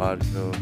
audio.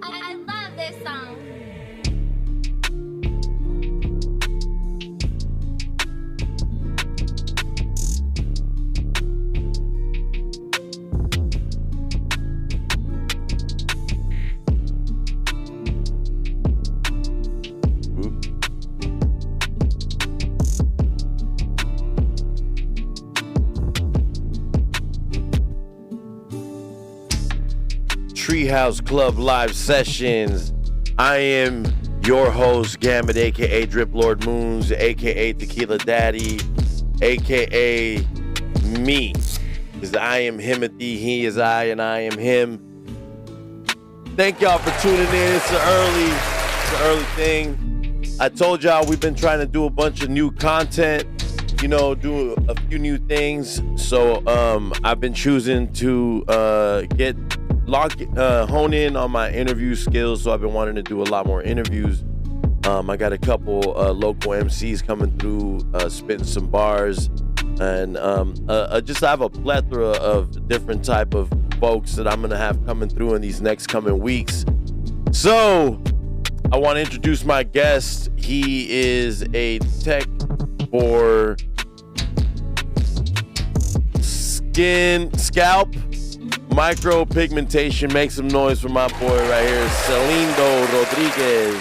I love this song. Treehouse Club live sessions. I am your host, Gambit, aka Drip Lord Moons, aka Tequila Daddy, aka me. Because I am Himothy, he is I, and I am him. Thank y'all for tuning in. It's an early thing. I told y'all we've been trying to do a bunch of new content, you know, do a few new things. So I've been choosing to hone in on my interview skills. So I've been wanting to do a lot more interviews. I got a couple local MCs coming through, spitting some bars, and just I have a plethora of different type of folks that I'm gonna have coming through in these next coming weeks. So I want to introduce my guest. He is a tech for Scalp, micro pigmentation. Make some noise for my boy right here, Salvino Rodriguez.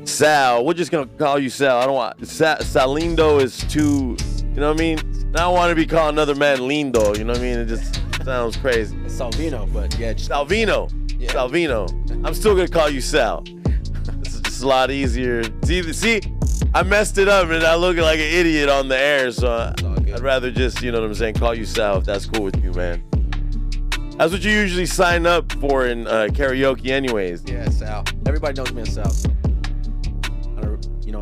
Sal, we're just gonna call you Sal. I don't want Salindo is too, you know what I mean? I don't want to be called another man Lindo, you know what I mean? It just sounds crazy. It's Salvino, but yeah. Salvino. Yeah. Salvino. I'm still gonna call you Sal. It's just a lot easier. See, I messed it up and I look like an idiot on the air, so I'd rather just, you know what I'm saying, call you Sal if that's cool with you, man. That's what you usually sign up for in karaoke anyways. Yeah, Sal. Everybody knows me as Sal, so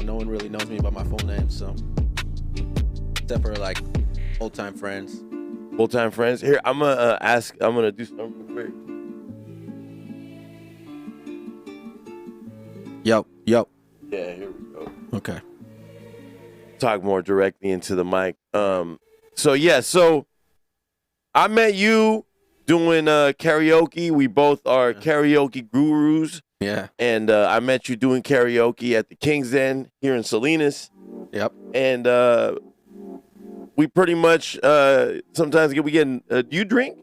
no one really knows me by my full name, so except for like old-time friends. Old-time friends? Here, I'm gonna do something real quick. Yo. Yeah, here we go. Okay. Talk more directly into the mic. So I met you doing karaoke. We both are karaoke gurus. Yeah. And I met you doing karaoke at the King's End here in Salinas. Yep. And we pretty much sometimes we get. Do you drink?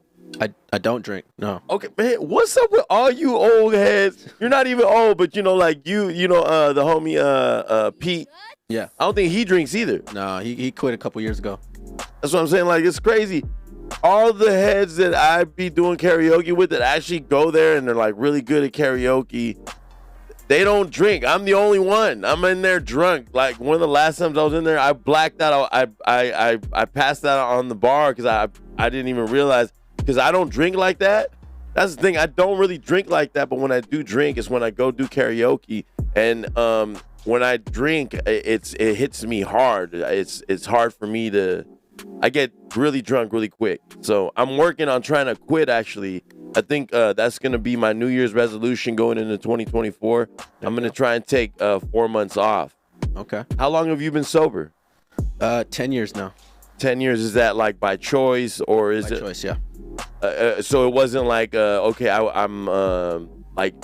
I don't drink. No. Okay, man. What's up with all you old heads? You're not even old, but the homie Pete. Yeah. I don't think he drinks either. No, he quit a couple years ago. That's what I'm saying. Like, it's crazy. All the heads that I be doing karaoke with that actually go there and they're like really good at karaoke, They don't drink. I'm the only one. I'm in there drunk. Like one of the last times I was in there, I blacked out. I passed out on the bar because I didn't even realize, because I don't drink like that. That's the thing. I don't really drink like that. But when I do drink, it's when I go do karaoke. And when I drink, it hits me hard. It's hard for me to. I get really drunk really quick. So I'm working on trying to quit, actually. I think that's going to be my New Year's resolution going into 2024. I'm going to try and take 4 months off. Okay. How long have you been sober? 10 years now. 10 years. Is that like by choice or is it? By choice, yeah. So it wasn't like, okay, I'm like,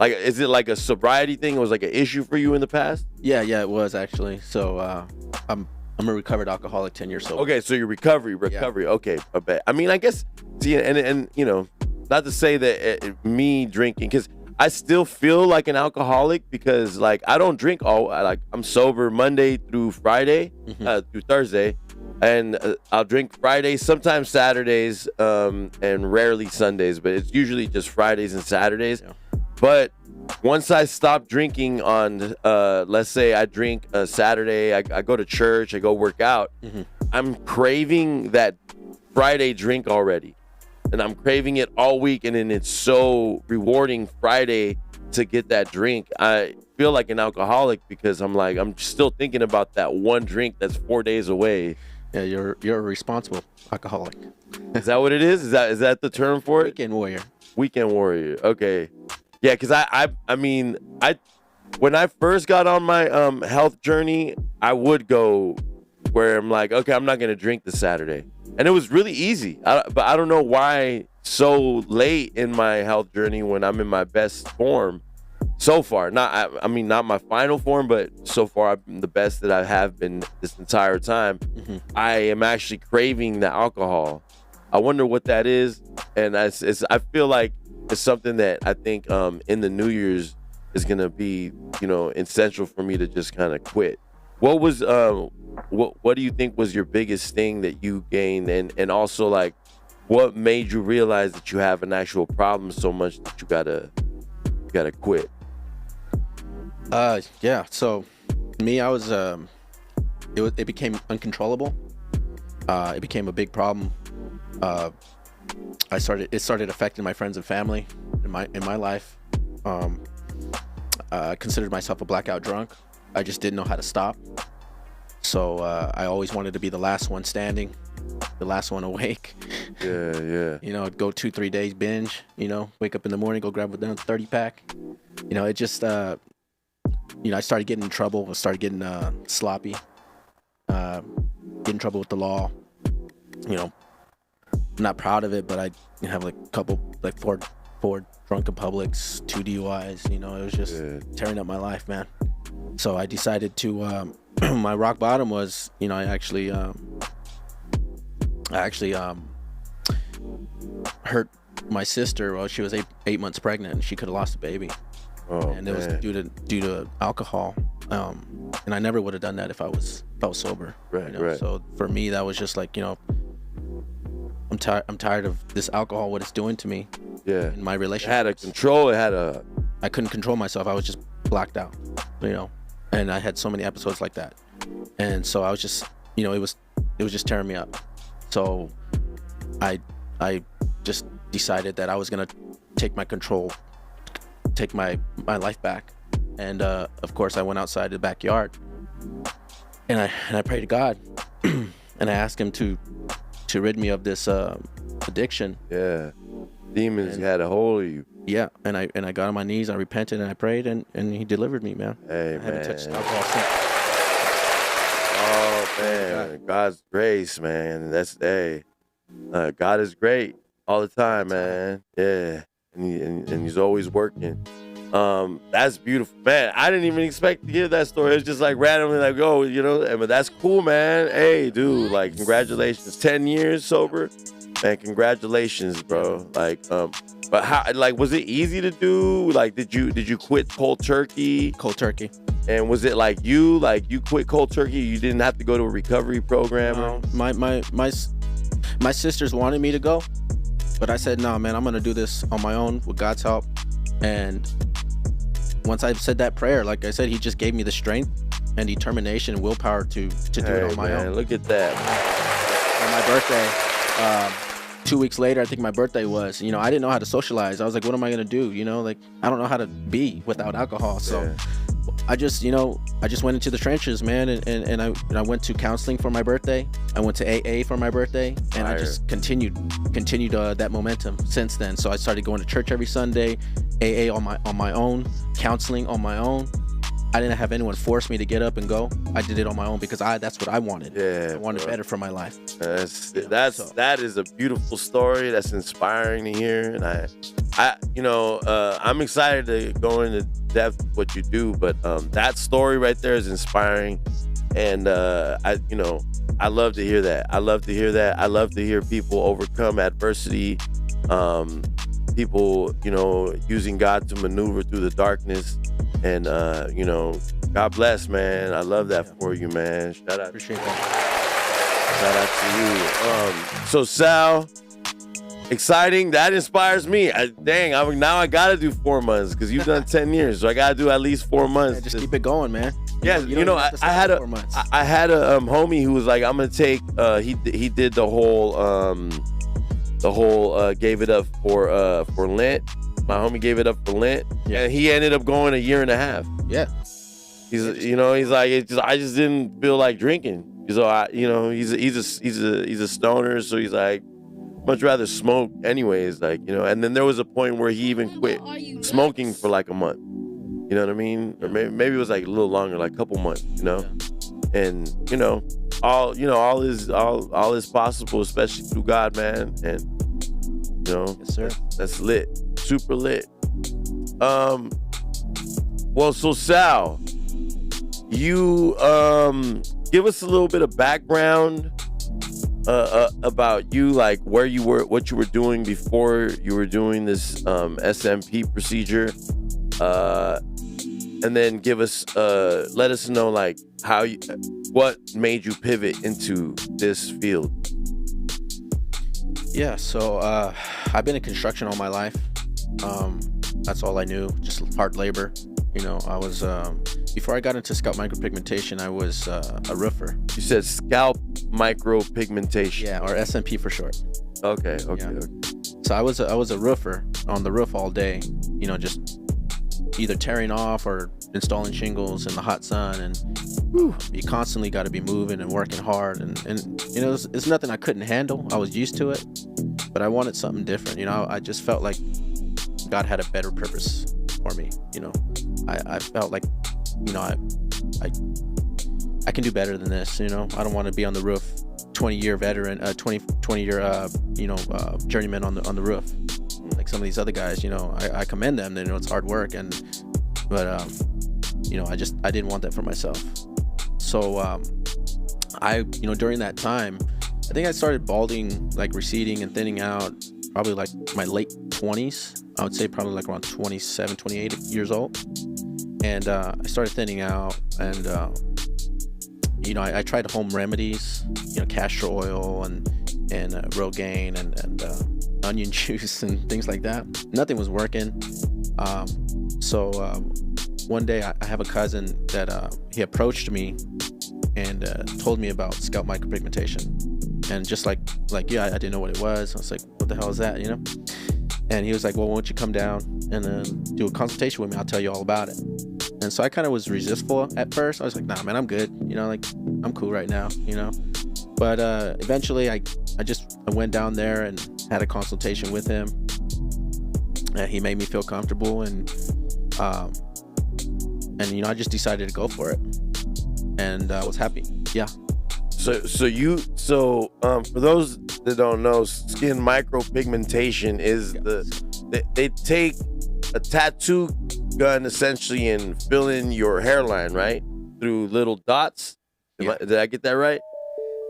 is it like a sobriety thing? It was like an issue for you in the past? Yeah, it was actually. So I'm a recovered alcoholic, 10 years sober. Okay, so your recovery. Yeah. Okay, I bet. I mean, I guess, see, and you know, not to say that me drinking, because I still feel like an alcoholic because, like, I don't drink I'm sober Monday through Friday, through Thursday, and I'll drink Fridays, sometimes Saturdays, and rarely Sundays, but it's usually just Fridays and Saturdays. Yeah. But once I stop drinking on, let's say I drink Saturday, I go to church, I go work out, I'm craving that Friday drink already. And I'm craving it all week, and then it's so rewarding Friday to get that drink. I feel like an alcoholic because I'm still thinking about that one drink that's 4 days away. Yeah, you're a responsible alcoholic. Is that what it is? Is that the term for it? Weekend warrior. Weekend warrior. Okay. Yeah, because I mean, when I first got on my health journey, I would go where I'm like, okay, I'm not gonna drink this Saturday. And it was really easy, but I don't know why so late in my health journey when I'm in my best form so far. Not my final form, but so far I'm the best that I have been this entire time. I am actually craving the alcohol. I wonder what that is, and I feel like it's something that I think in the New Year's is gonna be, you know, essential for me to just kind of quit. What was what do you think was your biggest thing that you gained, and also like what made you realize that you have an actual problem so much that you gotta quit? Yeah. So me, I was it became uncontrollable. It became a big problem. It started affecting my friends and family in my life. I considered myself a blackout drunk. I just didn't know how to stop. So I always wanted to be the last one standing, the last one awake. Yeah. You know, go 2-3 days binge, you know, wake up in the morning, go grab a 30-pack. You know, it just, you know, I started getting in trouble. I started getting sloppy, get in trouble with the law. You know, I'm not proud of it, but I have like a couple, like four drunken publics, 2 DUIs. You know, it was just tearing up my life, man. So I decided to, my rock bottom was, you know, I actually hurt my sister while she was eight months pregnant, and she could have lost a baby. And it was due to alcohol. And I never would have done that if I was sober. Right, you know? right. So for me, that was just like, you know, I'm tired of this alcohol, what it's doing to me. Yeah. In my relationship. It had a control. I couldn't control myself. I was just blacked out, you know. And I had so many episodes like that. And so I was just, you know, it was just tearing me up. So I just decided that I was gonna take my control, take my life back. And of course I went outside the backyard and I prayed to God and I asked him to rid me of this addiction. Yeah. Demons had a hold of you. Yeah, and I got on my knees, I repented, and I prayed, and he delivered me, man. Hey, I haven't man. touched alcohol since. Oh man, God's grace, man. God is great all the time, man. Yeah, and he's always working. That's beautiful, man. I didn't even expect to hear that story. It's just like randomly, like, oh, you know. But that's cool, man. Hey, dude, like, congratulations. 10 years sober, man. Congratulations, bro. Like, but how? Like, was it easy to do? Like, did you quit cold turkey? Cold turkey. And was it like you quit cold turkey? You didn't have to go to a recovery program? My sisters wanted me to go, but I said, no, man, I'm gonna do this on my own with God's help. And once I said that prayer, like I said, he just gave me the strength and determination and willpower to do it on my own. Look at that. On my birthday, 2 weeks later, I think my birthday was, you know, I didn't know how to socialize. I was like, what am I gonna do? You know, like I don't know how to be without alcohol. So I just went into the trenches, man, and I went to counseling for my birthday. I went to AA for my birthday, and I just continued that momentum since then. So I started going to church every Sunday, AA on my own, counseling on my own. I didn't have anyone force me to get up and go. I did it on my own because that's what I wanted. I wanted better for my life. That is a beautiful story. That's inspiring to hear, and I'm excited to go into depth with what you do. But that story right there is inspiring, and I love to hear that. I love to hear people overcome adversity. People, using God to maneuver through the darkness. And, God bless, man. I love that for you, man. Shout out. Appreciate that. Shout out to you. So, Sal, exciting. That inspires me. Now I got to do 4 months because you've done 10 years. So I got to do at least 4 months. Just keep it going, man. Yeah, I had a homie who was like, I'm going to take, he did the whole gave it up for Lent. My homie gave it up for Lent, and he ended up going a year and a half. Yeah, he's like, I just didn't feel like drinking. So he's a stoner, so he's like, much rather smoke anyways, like, And then there was a point where he even quit smoking for like a month. You know what I mean? Or maybe it was like a little longer, like a couple months. And all is possible, especially through God, man. And yes, sir. That's lit. Super lit. Well, so Sal, you give us a little bit of background about you, like where you were, what you were doing before you were doing this SMP procedure, and then let us know like what made you pivot into this field. Yeah, so I've been in construction all my life. That's all I knew, just hard labor. I was, before I got into scalp micropigmentation, I was a roofer. You said scalp micropigmentation? Yeah, or SMP for short. Okay. So I was a roofer on the roof all day, just either tearing off or installing shingles in the hot sun, and you constantly got to be moving and working hard, and it's nothing I couldn't handle. I was used to it, but I wanted something different. I just felt like God had a better purpose for me. I felt like I can do better than this. I don't want to be on the roof, 20-year veteran, 20-year journeyman on the roof like some of these other guys. I commend them. It's hard work, but I didn't want that for myself. So during that time, I think I started balding, like receding and thinning out, probably like my late 20s. I would say probably like around 27, 28 years old. And I started thinning out, and I tried home remedies, castor oil and Rogaine and onion juice and things like that. Nothing was working. So one day I have a cousin that he approached me and told me about scalp micropigmentation, and just like I didn't know what it was. I was like, what the hell is that? And he was like, well, why don't you come down and do a consultation with me? I'll tell you all about it. And so I kind of was resistful at first. I was like, nah, man, I'm good. I'm cool right now, But eventually I went down there and had a consultation with him. And he made me feel comfortable, and I just decided to go for it. And I was happy. Yeah. So for those that don't know, skin micropigmentation is they take a tattoo gun essentially and fill in your hairline, right? Through little dots. Yeah. Did I get that right?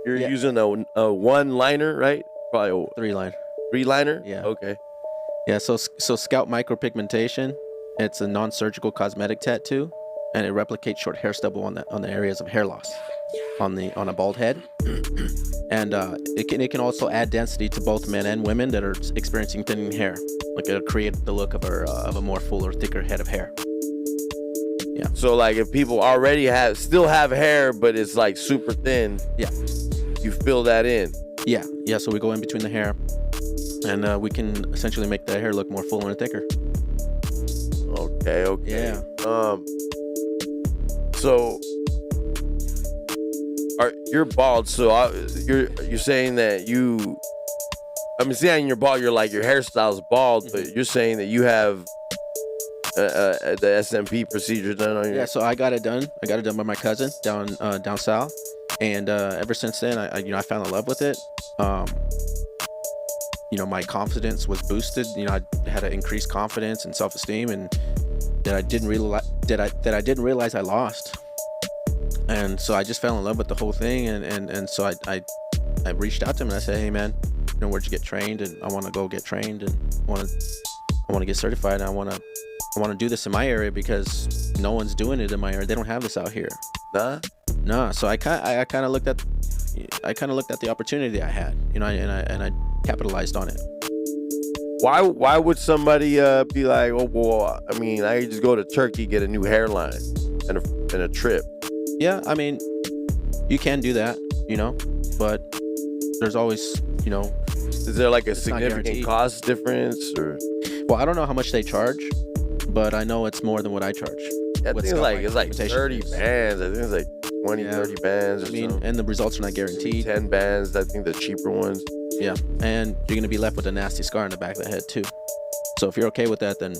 You're using a one liner, right? Probably a 3-line. 3-liner? Yeah. Okay. Yeah, so scalp micropigmentation, it's a non-surgical cosmetic tattoo, and it replicates short hair stubble on the areas of hair loss on a bald head. And it can also add density to both men and women that are experiencing thinning hair. Like it'll create the look of a more fuller, thicker head of hair. Yeah. So like if people already still have hair, but it's like super thin. Yeah. You fill that in. Yeah. So we go in between the hair, and we can essentially make the hair look more fuller and thicker. Okay. Yeah. So you're bald. So you're saying that you. I mean, saying you're bald, you're like your hairstyle's bald, but you're saying that you have the SMP procedure done on you. Yeah, so I got it done. I got it done by my cousin down south, and ever since then, I fell in love with it. My confidence was boosted. I had an increased confidence and self-esteem, and that I didn't realize I lost. And so I just fell in love with the whole thing, and so I reached out to him and I said, hey man, where'd you get trained? And I want to go get trained, and I want to get certified. And I want to do this in my area because no one's doing it in my area. They don't have this out here. Nah. So I kind of looked at the opportunity I had, and I capitalized on it. Why would somebody be like, oh well, I mean, I could just go to Turkey, get a new hairline and a trip? Yeah, I mean, you can do that, but there's always, Is there like a significant cost difference or? Well, I don't know how much they charge, but I know it's more than what I charge. I think it's like 30 bands. I think it's like 20, 30 bands or something. And the results are not guaranteed. 10 bands, I think the cheaper ones. Yeah, and you're going to be left with a nasty scar in the back of the head too. So if you're okay with that, then,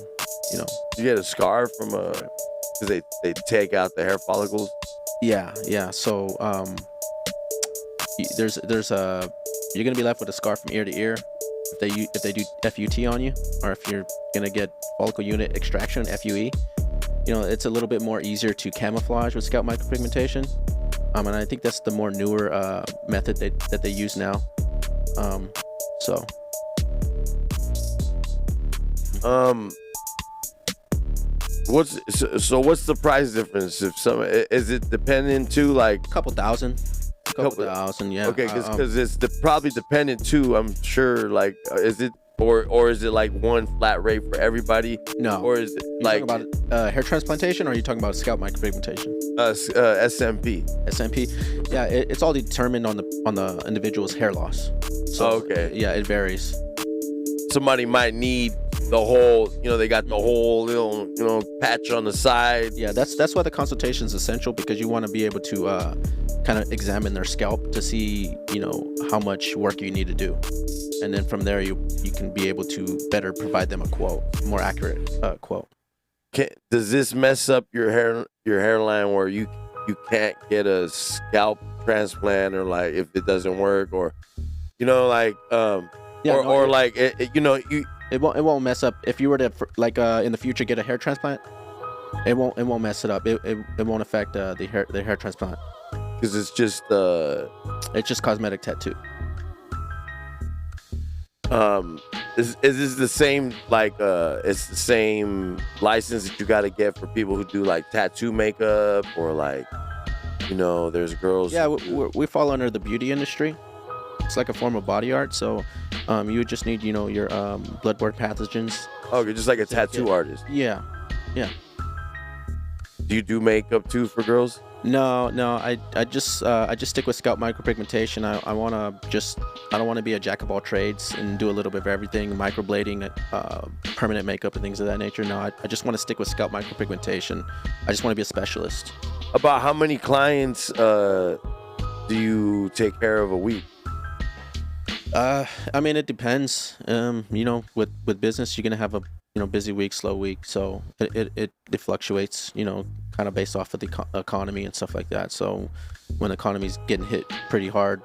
You get a scar from because they take out the hair follicles? Yeah. So, there's you're going to be left with a scar from ear to ear if they do FUT on you, or if you're going to get follicle unit extraction, FUE. It's a little bit more easier to camouflage with scalp micropigmentation. And I think that's the more newer method that they use now. What's the price difference? Is it dependent to like a couple thousand, yeah. Okay, because it's probably dependent too. I'm sure. Like, is it or is it like one flat rate for everybody? No. Or is it talking about hair transplantation, or are you talking about scalp micropigmentation? SMP. SMP. Yeah, it's all determined on the individual's hair loss. So, okay. Yeah, it varies. Somebody might need the whole, they got the whole little, patch on the side. Yeah, that's why the consultation is essential, because you want to be able to kind of examine their scalp to see, how much work you need to do. And then from there, you can be able to better provide them a quote, more accurate quote. Does this mess up your hairline where you can't get a scalp transplant, or like if it doesn't work, or it won't mess up if you were to in the future get a hair transplant. It won't mess it up. It won't affect the hair transplant, because it's just cosmetic tattoo. Is this the same it's the same license that you got to get for people who do like tattoo makeup, or like there's girls? Yeah, we fall under the beauty industry. It's like a form of body art, so you would just need your bloodborne pathogens. Oh, you're just like a tattoo artist. Yeah. Do you do makeup too for girls? No, I just stick with scalp micropigmentation. I don't want to be a jack of all trades and do a little bit of everything, microblading, permanent makeup and things of that nature. No, I just want to stick with scalp micropigmentation. I just want to be a specialist. About how many clients do you take care of a week? I mean, it depends. With business, you're gonna have a busy week, slow week, so it fluctuates. Kind of based off of the economy and stuff like that. So when the economy's getting hit pretty hard,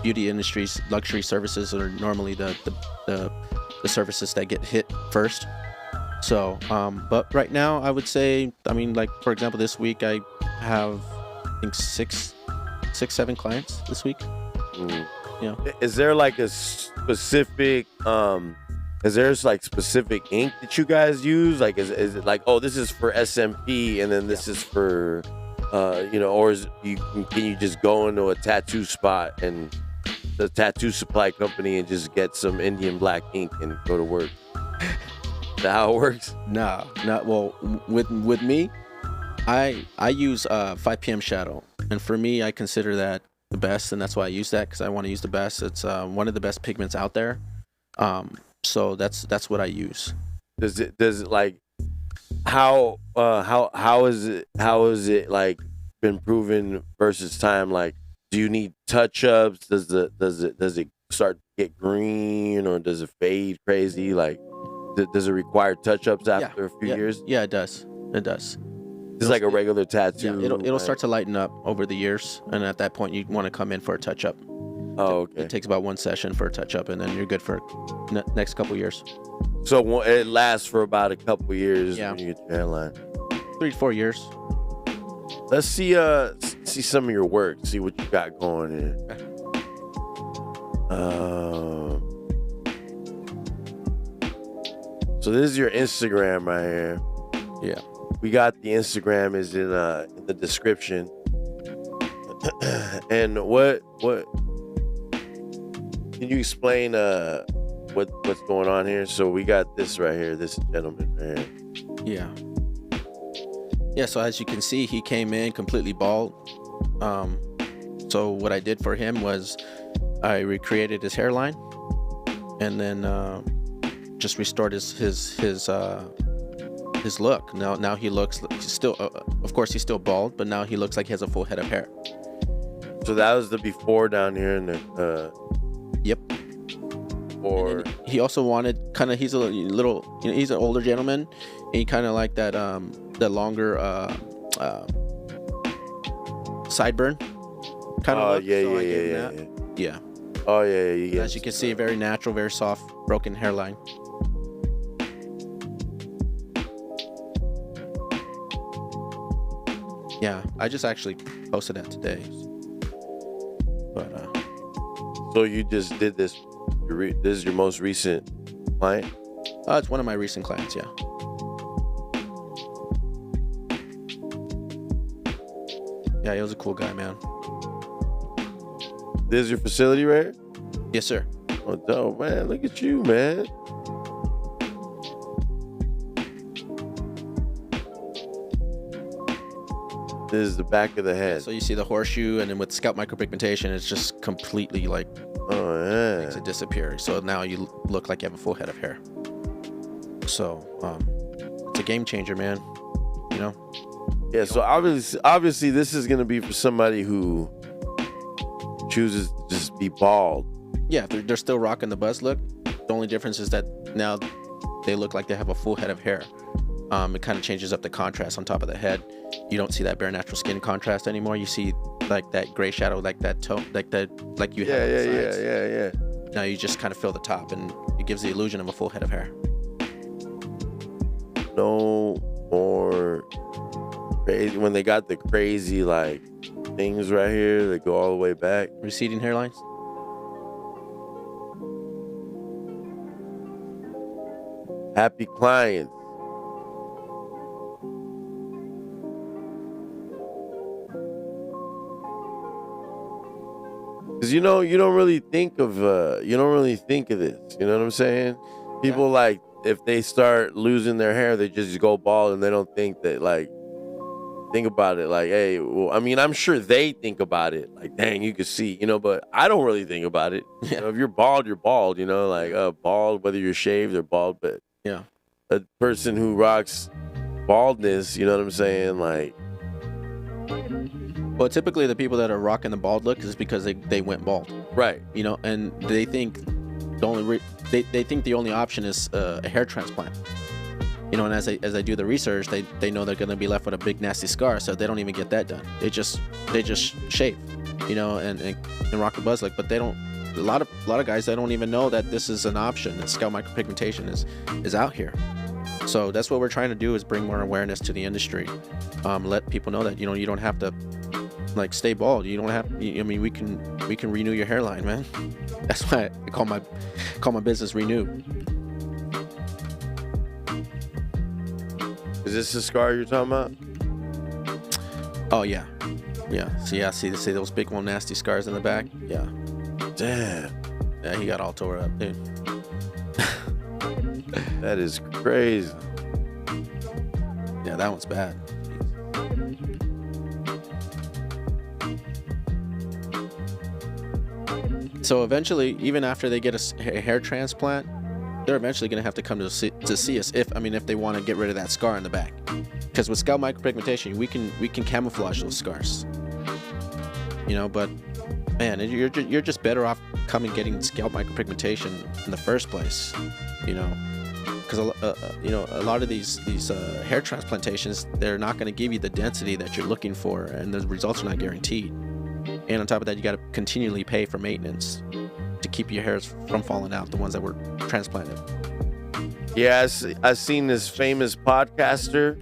beauty industries, luxury services are normally the services that get hit first. So, but right now, I would say, like for example, this week I have I think six, 7 clients this week. Yeah. Is there like a specific is there like specific ink that you guys use? Like is it like, oh, this is for SMP and then this is for or can you just go into a tattoo spot and the tattoo supply company and just get some Indian black ink and go to work? Is that how it works? Nah, not well with me. I use 5 p.m. shadow, and for me, I consider that the best, and that's why I use that, because I want to use the best. It's one of the best pigments out there. So that's what I use. Does it like how is it like been proven versus time? Like, do you need touch-ups? Does it start to get green, or does it fade crazy? Like, does it require touch-ups after a few years? Yeah, it does. It does. It's like a regular tattoo. Yeah, it'll start to lighten up over the years, and at that point, you want to come in for a touch-up. Oh, okay. It takes about 1 session for a touch-up, and then you're good for next couple years. So it lasts for about a couple years when you get your hairline. 3 to 4 years. Let's see some of your work. See what you got going here. So this is your Instagram right here. Yeah. We got the Instagram is in the description. And what can you explain what's going on here? So we got this right here, this gentleman right here. Yeah, so as you can see, he came in completely bald. So what I did for him was I recreated his hairline, and then just restored his look. Now he looks still, of course he's still bald, but now he looks like he has a full head of hair. So that was the before down here in the Yep. Or he also wanted kind of, he's a little, he's an older gentleman, and he kind of like that longer sideburn kind of look. Yeah. Oh yeah. As you can see, very natural, very soft, broken hairline. Yeah, I just actually posted that today. But so you just did this. This is your most recent client? It's one of my recent clients, yeah. Yeah, he was a cool guy, man. This is your facility right here? Yes, sir. Oh, dope, man. Look at you, man. This is the back of the head. So you see the horseshoe, and then with scalp micropigmentation, it's just completely like, makes it disappear. So now you look like you have a full head of hair. So it's a game changer, man. You know? Yeah, so obviously this is going to be for somebody who chooses to just be bald. Yeah, they're still rocking the buzz look. The only difference is that now they look like they have a full head of hair. It kind of changes up the contrast on top of the head. You don't see that bare natural skin contrast anymore. You see like that gray shadow, like that tone, like you have on the sides. Yeah. Now you just kind of fill the top, and it gives the illusion of a full head of hair. No more crazy. When they got the crazy like things right here that go all the way back. Receding hairlines. Happy clients. Cause you don't really think of this. You know what I'm saying? People like, if they start losing their hair, they just go bald, and they don't think that, like, think about it. Like, hey, well, I mean, I'm sure they think about it. Like, dang, you can see, but I don't really think about it. If you're bald, you're bald. Like bald, whether you're shaved or bald. But yeah, a person who rocks baldness, you know what I'm saying? Like. Well, typically the people that are rocking the bald look is because they went bald, right? And they think they think the only option is a hair transplant. And as I do the research, they know they're gonna be left with a big nasty scar, so they don't even get that done. They just shave, and rock the buzz look. But they don't. A lot of guys, they don't even know that this is an option. That scalp micropigmentation is out here. So that's what we're trying to do, is bring more awareness to the industry. Let people know that you don't have to like stay bald. You don't have. I mean, we can renew your hairline, man. That's why I call my business Renew. Is this the scar you're talking about? Oh yeah. See those big one nasty scars in the back? Yeah. Damn. Yeah, he got all tore up, dude. That is crazy. Yeah, that one's bad. So eventually, even after they get a hair transplant, they're eventually going to have to come to see us if they want to get rid of that scar in the back. Because with scalp micropigmentation, we can camouflage those scars. But man, you're just better off getting scalp micropigmentation in the first place. Because a lot of these hair transplantations, they're not going to give you the density that you're looking for, and the results are not guaranteed. And on top of that, you got to continually pay for maintenance to keep your hairs from falling out, the ones that were transplanted. Yeah, I seen this famous podcaster.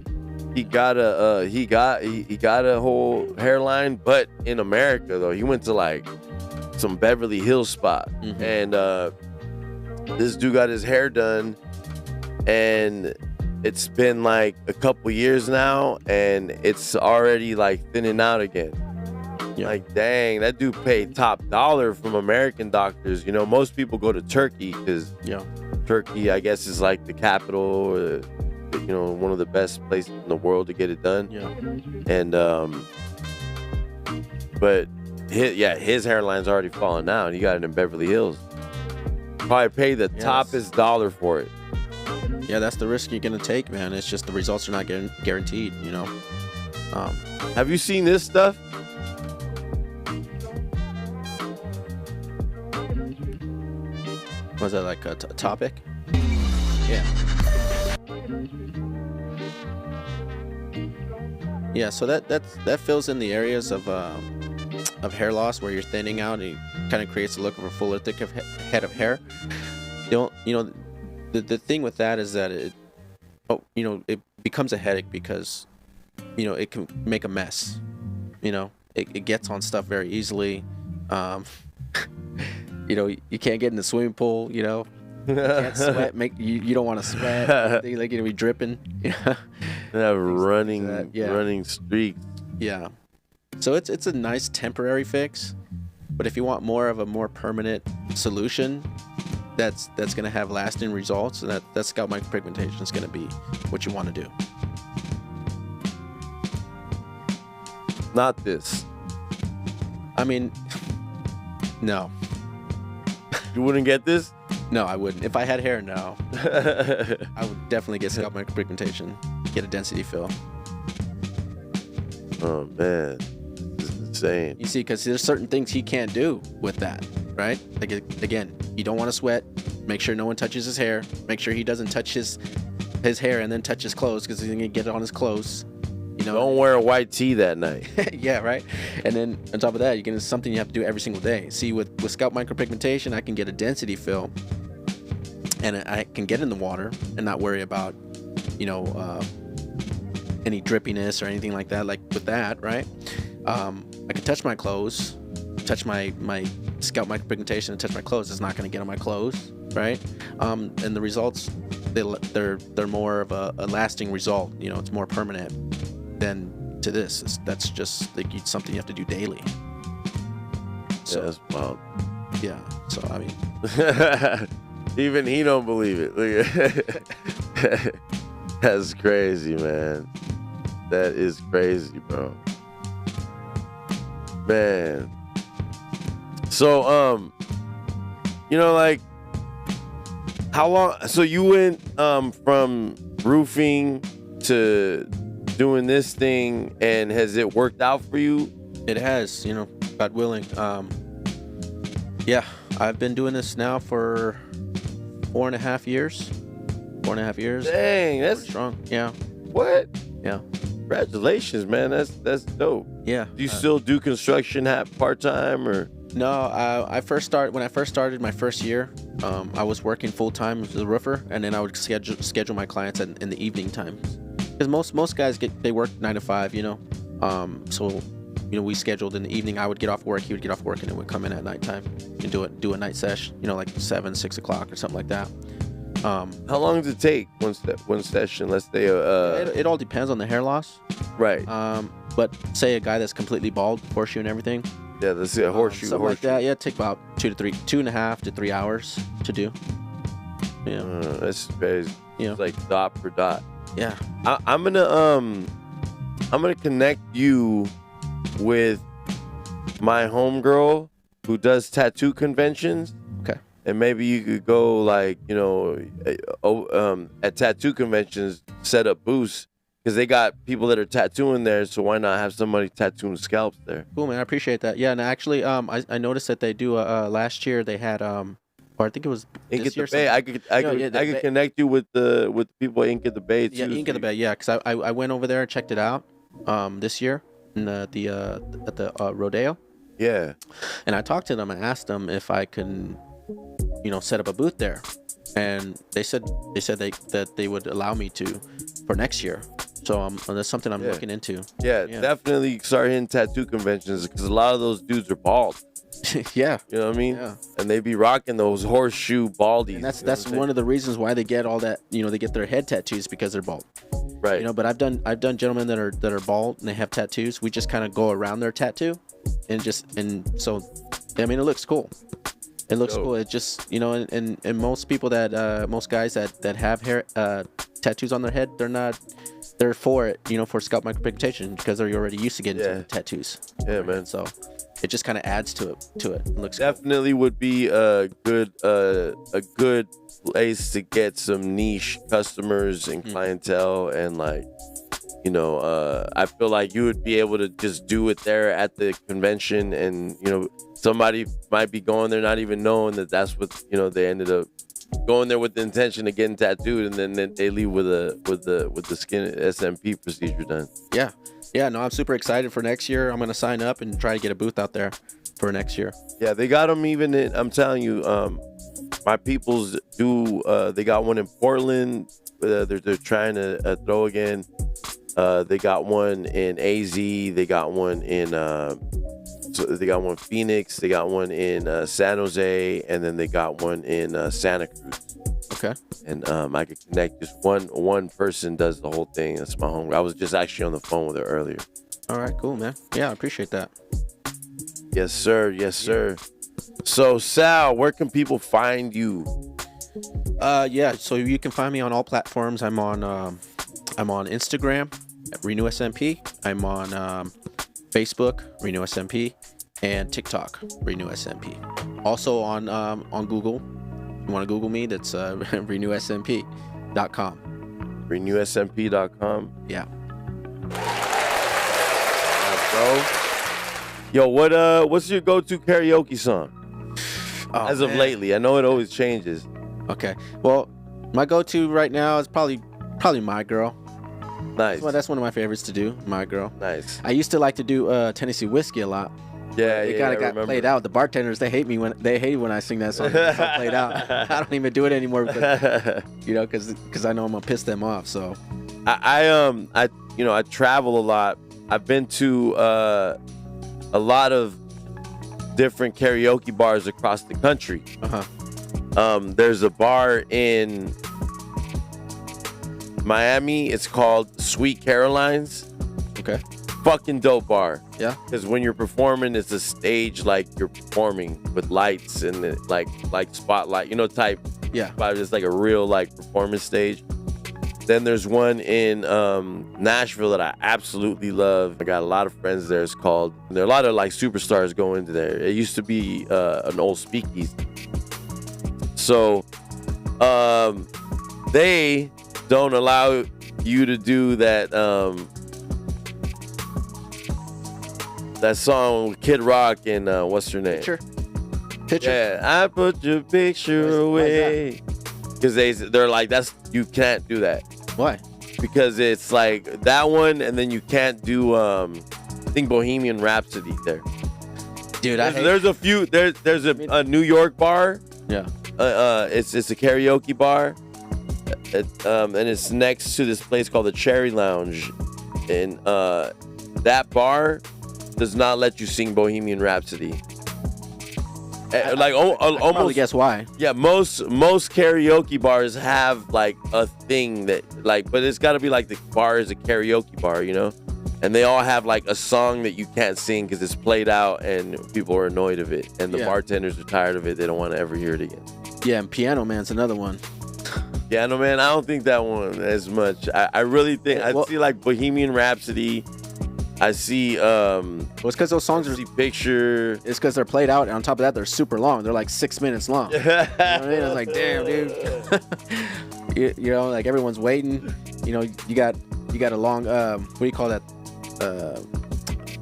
He got a whole hairline, but in America though, he went to like some Beverly Hills spot, and this dude got his hair done, and it's been like a couple years now, and it's already like thinning out again. Yeah. Like, dang, that dude paid top dollar from American doctors. Most people go to Turkey because Turkey, I guess, is like the capital, or, one of the best places in the world to get it done. Yeah. And but his hairline's already falling out. He got it in Beverly Hills. Probably paid the toppest dollar for it. Yeah, that's the risk you're gonna take, man. It's just the results are not guaranteed. Have you seen this stuff? Was that like a topic? Yeah. Yeah, so that fills in the areas of hair loss where you're thinning out, and it kind of creates a look of a fuller, thick head of hair. The thing with that is that it becomes a headache because it can make a mess. It gets on stuff very easily. You can't get in the swimming pool. You can't sweat. You don't want to sweat. Like be dripping. Have running streaks. Yeah. So it's a nice temporary fix, but if you want more of a more permanent solution, that's gonna have lasting results, and that scalp micropigmentation is gonna be what you want to do. Not this. No. You wouldn't get this? No, I wouldn't. If I had hair, no. I would definitely get scalp micropigmentation, get a density fill. Oh man, this is insane. You see, because there's certain things he can't do with that, right? Like, again, you don't want to sweat. Make sure no one touches his hair. Make sure he doesn't touch his hair and then touch his clothes, because he's gonna get it on his clothes. Don't wear a white tee that night. Yeah, right. And then on top of that, it's something you have to do every single day. See, with scalp micropigmentation, I can get a density fill, and I can get in the water and not worry about, any drippiness or anything like that. Like with that, right? I can touch my clothes, touch my scalp micropigmentation, and touch my clothes. It's not going to get on my clothes, right? And the results, they're more of a lasting result. It's more permanent than to this. That's just like something you have to do daily. So, yeah, that's wild. Yeah. So even he don't believe it. Look at that's crazy, man. That is crazy, bro. Man. So like, how long? So you went from roofing to doing this thing, and has it worked out for you? It has, God willing. Yeah, I've been doing this now for 4.5 years. 4.5 years. Dang, that's strong. Yeah. What? Yeah. Congratulations, man. That's dope. Yeah. Do you still do construction part time or? No, when I first started my first year, I was working full time as a roofer, and then I would schedule my clients in the evening times. Because most guys they work 9 to 5, so we scheduled in the evening. I would get off work, he would get off work, and then we'd come in at nighttime and do a night sesh, like 7, 6 o'clock or something like that. How long does it take one session? Let's say it all depends on the hair loss, right? But say a guy that's completely bald, horseshoe and everything. Yeah, let's say a horseshoe. Something like that. Yeah, it take about 2.5 to 3 hours to do. Yeah, that's crazy. It's like dot for dot. Yeah, I'm gonna connect you with my homegirl who does tattoo conventions. Okay. And maybe you could go like, at tattoo conventions, set up booths because they got people that are tattooing there. So why not have somebody tattooing scalps there? Cool, man. I appreciate that. Yeah, and actually, I noticed that they do. Last year they had or I think it was Ink this at year. the Bay. I could connect you with the people at Ink at the Bay too. Yeah, Ink at the Bay. Yeah, because I went over there and checked it out this year in at the rodeo. Yeah. And I talked to them and asked them if I can, set up a booth there, and they said that they would allow me to for next year. So that's something I'm looking into. Yeah, definitely start hitting tattoo conventions because a lot of those dudes are bald. Yeah. You know what I mean? Yeah. And they be rocking those horseshoe baldies. And that's one of the reasons why they get all that, they get their head tattoos because they're bald. Right. But I've done gentlemen that are bald and they have tattoos. We just kind of go around their tattoo and so I mean it looks cool. It looks cool. It just, and most people most guys that have hair tattoos on their head, they're for it, for scalp micropigmentation because they're already used to getting tattoos. Yeah, man. So it just kind of adds to it. It looks definitely cool. Would be a good place to get some niche customers and clientele, and I feel like you would be able to just do it there at the convention, and somebody might be going there not even knowing that's what they ended up going there with the intention of getting tattooed, and then they leave with the skin SMP procedure done. Yeah, no, I'm super excited for next year. I'm gonna sign up and try to get a booth out there for next year. Yeah, they got them even in, I'm telling you, my peoples do. They got one in Portland. They're trying to throw again. They got one in AZ. They got one in. They got one Phoenix. They got one in San Jose, and then they got one in Santa Cruz. Okay. And I could connect. Just one person does the whole thing. That's my home. I was just actually on the phone with her earlier. All right, cool, man. Yeah, I appreciate that. Yes, sir. Yes, sir. So, Sal, where can people find you? So you can find me on all platforms. I'm on Instagram at Renew SMP. I'm on Facebook, Renew SMP, and TikTok, Renew SMP. Also on Google. You want to Google me? That's renewsmp.com. Renewsmp.com. Yeah. Bro. Yo, what's your go-to karaoke song? As of lately, I know it always changes. Okay. Well, my go-to right now is probably My Girl. Nice. Well, that's one of my favorites to do. My Girl. Nice. I used to like to do Tennessee Whiskey a lot. Yeah, it kind of got played out. The bartenders, they hate when I sing that song. It's all played out. I don't even do it anymore because I know I'm gonna piss them off. So I travel a lot. I've been to a lot of different karaoke bars across the country. There's a bar in Miami. It's called Sweet Caroline's. Okay. Fucking dope bar. Yeah. Because when you're performing, it's a stage like you're performing with lights and like spotlight, type. Yeah. But it's like a real performance stage. Then there's one in Nashville that I absolutely love. I got a lot of friends there. There are a lot of superstars going to there. It used to be an old speakeasy. So they don't allow you to do that that song with Kid Rock and what's her name? Picture. Yeah, I put your picture away. Because they're like, you can't do that. Why? Because it's like that one, and then you can't do I think Bohemian Rhapsody there. Dude, there's a few. There's a New York bar. Yeah. It's a karaoke bar. And it's next to this place called the Cherry Lounge, and that bar does not let you sing Bohemian Rhapsody. Almost guess why. Yeah, most karaoke bars have a thing that but it's got to be the bar is a karaoke bar, and they all have a song that you can't sing because it's played out and people are annoyed of it, and the bartenders are tired of it. They don't want to ever hear it again. Yeah, and Piano Man's another one. Piano Man, I don't think that one as much. I really think I see Bohemian Rhapsody I see Well, it's because those songs are. picture. It's because they're played out. And on top of that, they're super long. They're like 6 minutes long. You know what I mean? It's like, damn, dude. you know, like everyone's waiting. You know, you got a long. What do you call that?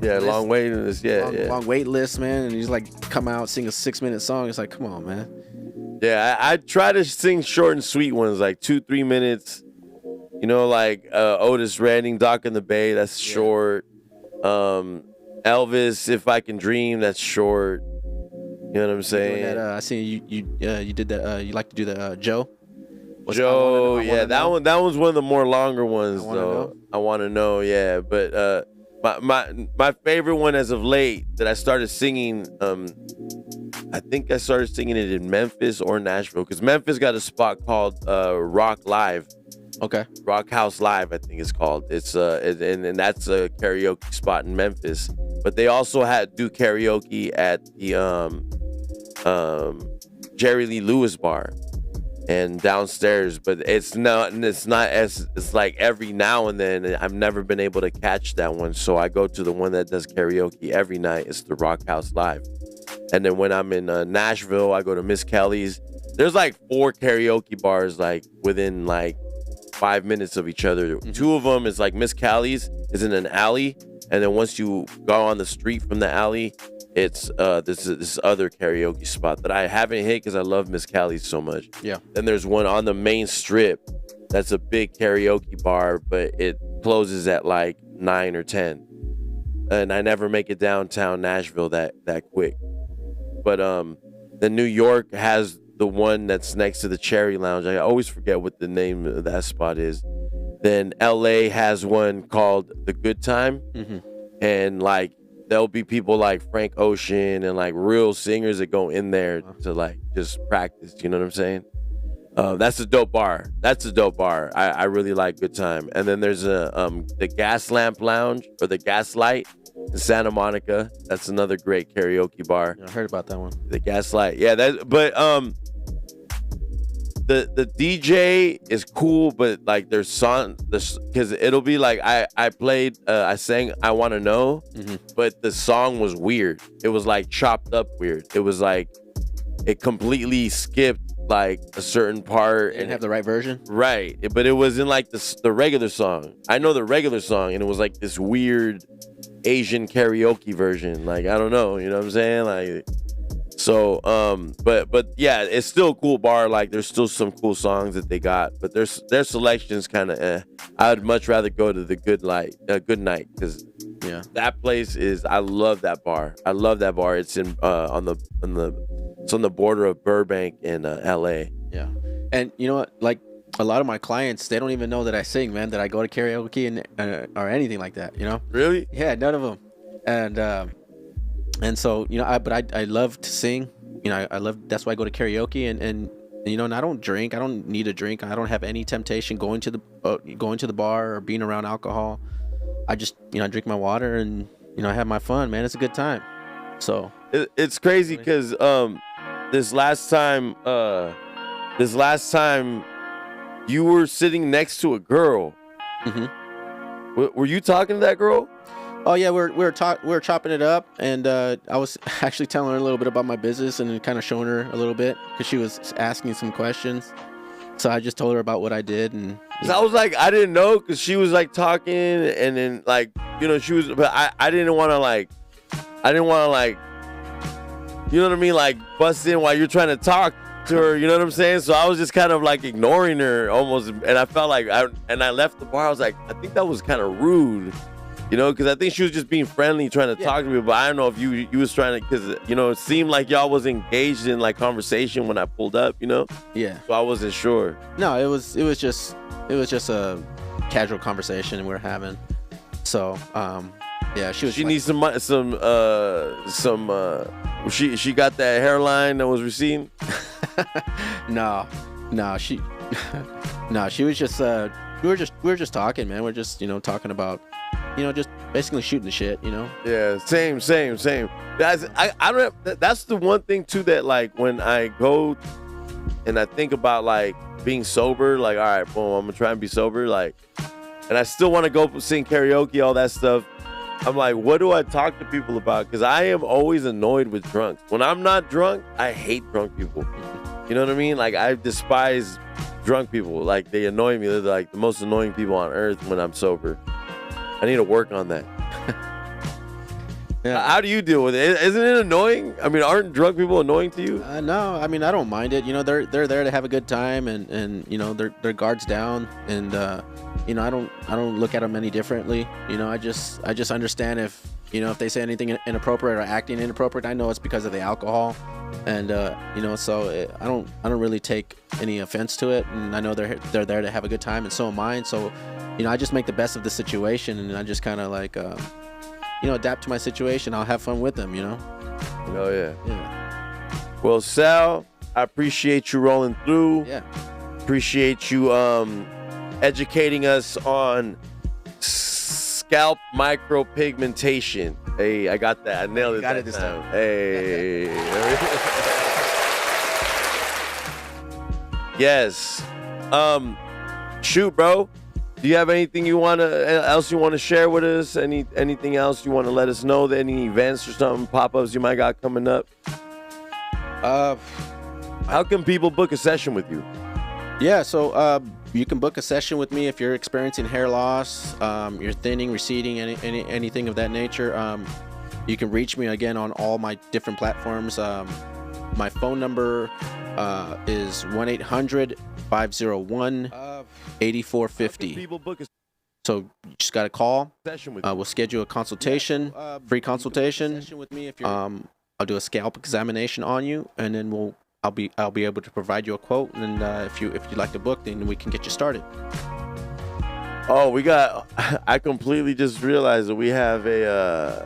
Yeah, list. long waiting list. Yeah, long wait list, man. And you just like come out, sing a 6-minute song. It's like, come on, man. Yeah, I try to sing short and sweet ones, like 2-3 minutes. You know, like Otis Redding, Dock in the Bay. That's short. Elvis, If I Can Dream. That's short. You know what I'm saying? I seen you did that. You like to do the Joe. Joe, yeah, that one's one of the more longer ones though. I want to know, yeah. But my favorite one as of late that I started singing, I think I started singing it in Memphis or Nashville, because Memphis got a spot called Rock Live. Okay. Rock House Live, I think it's called. It's and that's a karaoke spot in Memphis. But they also do karaoke at the Jerry Lee Lewis bar and downstairs. But it's like every now and then. I've never been able to catch that one, so I go to the one that does karaoke every night. It's the Rock House Live. And then when I'm in Nashville, I go to Miss Kelly's. There's like 4 karaoke bars like within like 5 minutes of each other. Mm-hmm. 2 of them is like Miss Callie's is in an alley, and then once you go on the street from the alley, it's this other karaoke spot that I haven't hit because I love Miss Callie's so much. Yeah. Then there's one on the main strip that's a big karaoke bar, but it closes at like 9 or 10, and I never make it downtown Nashville that quick. But then New York has the one that's next to the Cherry Lounge. I always forget what the name of that spot is. Then LA has one called The Good Time. Mm-hmm. And like there'll be people like Frank Ocean and like real singers that go in there to like just practice. You know what I'm saying? That's a dope bar. I really like Good Time. And then there's the Gas Lamp Lounge, or the Gaslight in Santa Monica. That's another great karaoke bar. I heard about that one. The Gaslight. Yeah, the DJ is cool, but like there's song, because it'll be like I sang I Want to Know, mm-hmm. but the song was weird. It was like chopped up weird. It was like it completely skipped like a certain part. Didn't have the right version? Right, but it was in like the regular song. I know the regular song, and it was like this weird Asian karaoke version. Like, I don't know, you know what I'm saying? Like, so, but yeah, it's still a cool bar. Like, there's still some cool songs that they got, but their selection's kind of I would much rather go to the Good Night, because yeah, that place I love that bar. It's in it's on the border of Burbank and LA. Yeah, and you know what? Like, a lot of my clients, they don't even know that I sing, man. That I go to karaoke and or anything like that. You know? Really? Yeah, none of them. And so, you know, I love to sing. You know, I love. That's why I go to karaoke and you know, and I don't drink. I don't need a drink. I don't have any temptation going to the bar or being around alcohol. I just, you know, I drink my water and, you know, I have my fun, man. It's a good time. So it's crazy because this last time you were sitting next to a girl. Mm-hmm. Were you talking to that girl? Oh yeah, we were chopping it up, and I was actually telling her a little bit about my business and kind of showing her a little bit because she was asking some questions. So I just told her about what I did, and so I was like, I didn't know, because she was like talking, and then like, you know, she was, but I didn't want to like, you know what I mean, like bust in while you're trying to talk to her, you know what I'm saying? So I was just kind of like ignoring her almost, and I felt like I left the bar. I was like, I think that was kind of rude. You know, because I think she was just being friendly, trying to talk to me. But I don't know if you was trying to, because, you know, it seemed like y'all was engaged in like conversation when I pulled up, you know? Yeah. So I wasn't sure. No, it was just a casual conversation we were having. So, yeah, she was. She needs some. She got that hairline that was receding. No, she was just. We were just talking, man. We're just, you know, talking about, you know, just basically shooting the shit, you know? Yeah, same. I don't. That's the one thing too that, like, when I go and I think about like being sober, like, all right, boom, I'm gonna try and be sober, like, and I still want to go sing karaoke, all that stuff. I'm like, what do I talk to people about? Because I am always annoyed with drunks. When I'm not drunk, I hate drunk people. You know what I mean? Like, I despise drunk people. Like, they annoy me. They're like the most annoying people on earth when I'm sober. I need to work on that. Yeah. How do you deal with it? Isn't it annoying? I mean, aren't drunk people annoying to you? No, I mean, I don't mind it. You know, they're there to have a good time, and you know, their guards down, and you know, I don't look at them any differently. You know, I just understand if, you know, if they say anything inappropriate or acting inappropriate, I know it's because of the alcohol, and you know, so I don't really take any offense to it, and I know they're there to have a good time, and so am I. And so, you know, I just make the best of the situation, and I just kind of like you know, adapt to my situation. I'll have fun with them, you know. Oh yeah. Yeah. Well, Sal, I appreciate you rolling through. Yeah. Appreciate you educating us on scalp micropigmentation. Hey, I got that. I nailed it. Got it this time. Hey. Yes. Shoot, bro. Do you have anything else you want to share with us? Anything else you want to let us know? Any events or something, pop-ups you might got coming up? How can people book a session with you? Yeah, so you can book a session with me if you're experiencing hair loss, you're thinning, receding, anything of that nature. You can reach me again on all my different platforms. My phone number is 1-800-501-8450. So you just got to call. We'll schedule a consultation, free consultation. I'll do a scalp examination on you, and then I'll be able to provide you a quote. And if you'd like to book, then we can get you started. Oh, I completely just realized that we have a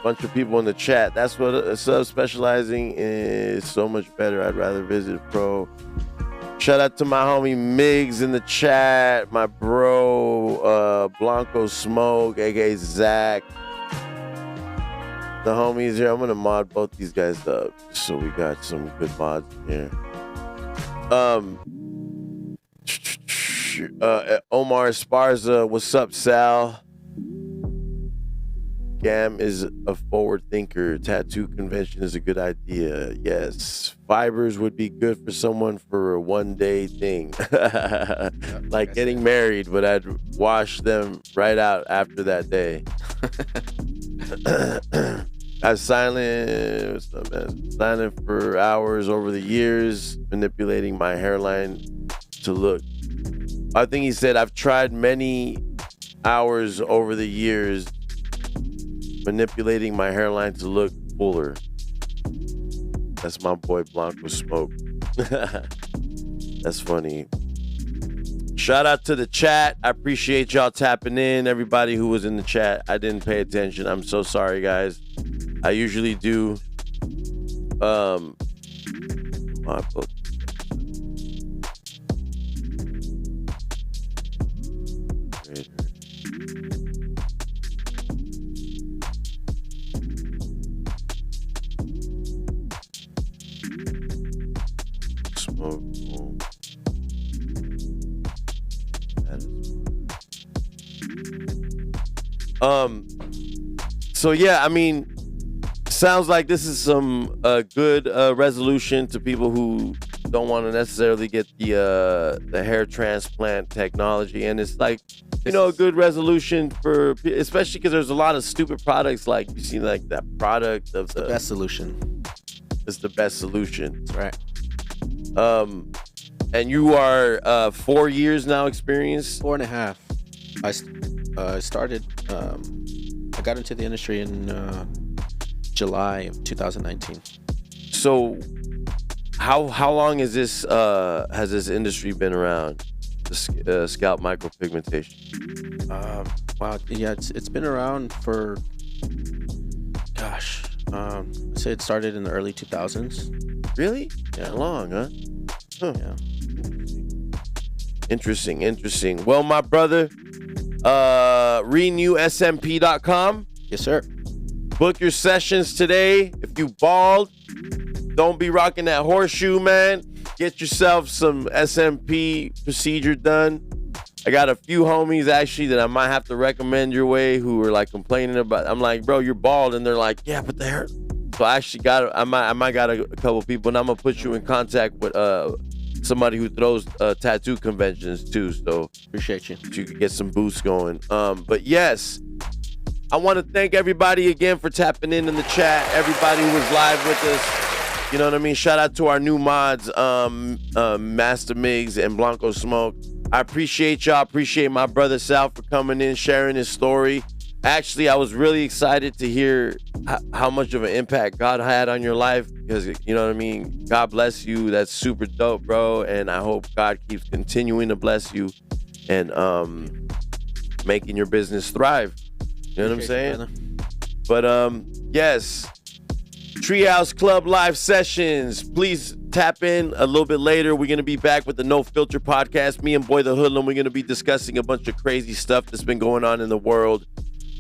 bunch of people in the chat. That's what subspecializing is so much better. I'd rather visit a pro. Shout out to my homie Miggs in the chat, my bro Blanco Smoke, aka Zach. The homies here. I'm gonna mod both these guys up so we got some good mods here. Omar Esparza, what's up, Sal? Gam is a forward thinker. Tattoo convention is a good idea. Yes. Fibers would be good for someone for a one-day thing. Like getting married, but I'd wash them right out after that day. I was silent for hours over the years, manipulating my hairline to look. I think he said, I've tried many hours over the years manipulating my hairline to look fuller. That's my boy Blanco Smoke. That's funny. Shout out to the chat. I appreciate y'all tapping in. Everybody who was in the chat. I didn't pay attention. I'm so sorry, guys. I usually do. My book. So yeah, I mean, sounds like this is some good resolution to people who don't want to necessarily get the hair transplant technology, and it's like, you know, a good resolution for, especially because there's a lot of stupid products, like you see, like that product of the best solution. It's the best solution. That's right. And you are 4 years now experienced? 4.5. I started. I got into the industry in July of 2019. So, how long is this? Has this industry been around? The scalp micropigmentation. Wow. Yeah, it's been around for. Gosh, I'd say it started in the early 2000s. Really? Yeah. That long, huh? Yeah. Interesting. Well, my brother, renewsmp.com. Yes, sir. Book your sessions today. If you bald, don't be rocking that horseshoe, man. Get yourself some SMP procedure done. I got a few homies actually that I might have to recommend your way who are like complaining about. I'm like, bro, you're bald, and they're like, yeah, but the hair. So I actually I might got a couple people, and I'm gonna put you in contact with somebody who throws tattoo conventions too. So Appreciate you. you could get some boosts going. But yes, I want to thank everybody again for tapping in the chat. Everybody who was live with us. You know what I mean? Shout out to our new mods, Master Migs and Blanco Smoke. I appreciate y'all. Appreciate my brother Sal for coming in, sharing his story. Actually, I was really excited to hear how much of an impact God had on your life, because, you know what I mean? God bless you. That's super dope, bro. And I hope God keeps continuing to bless you and making your business thrive. You know what I'm saying? But yes, Treehouse Club live sessions. Please tap in a little bit later. We're going to be back with the No Filter podcast. Me and Boy the Hoodlum, we're going to be discussing a bunch of crazy stuff that's been going on in the world.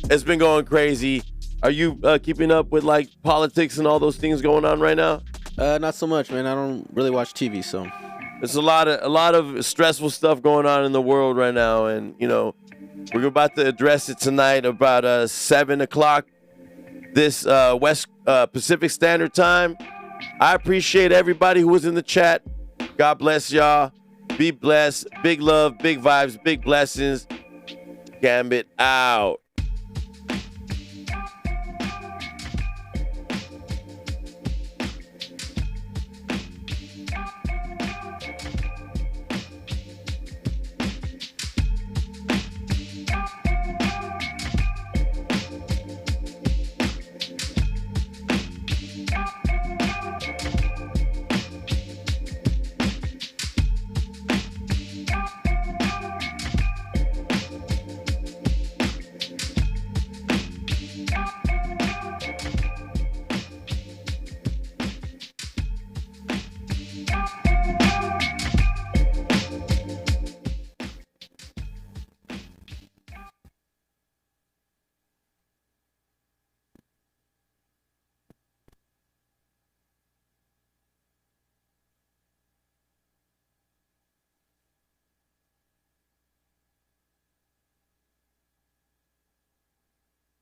It's been going crazy. Are you keeping up with like politics and all those things going on right now? Not so much, man. I don't really watch TV, so. There's a lot of stressful stuff going on in the world right now, and you know, we're about to address it tonight about 7 o'clock this West Pacific Standard Time. I appreciate everybody who was in the chat. God bless y'all. Be blessed. Big love, big vibes, big blessings. Gambit out.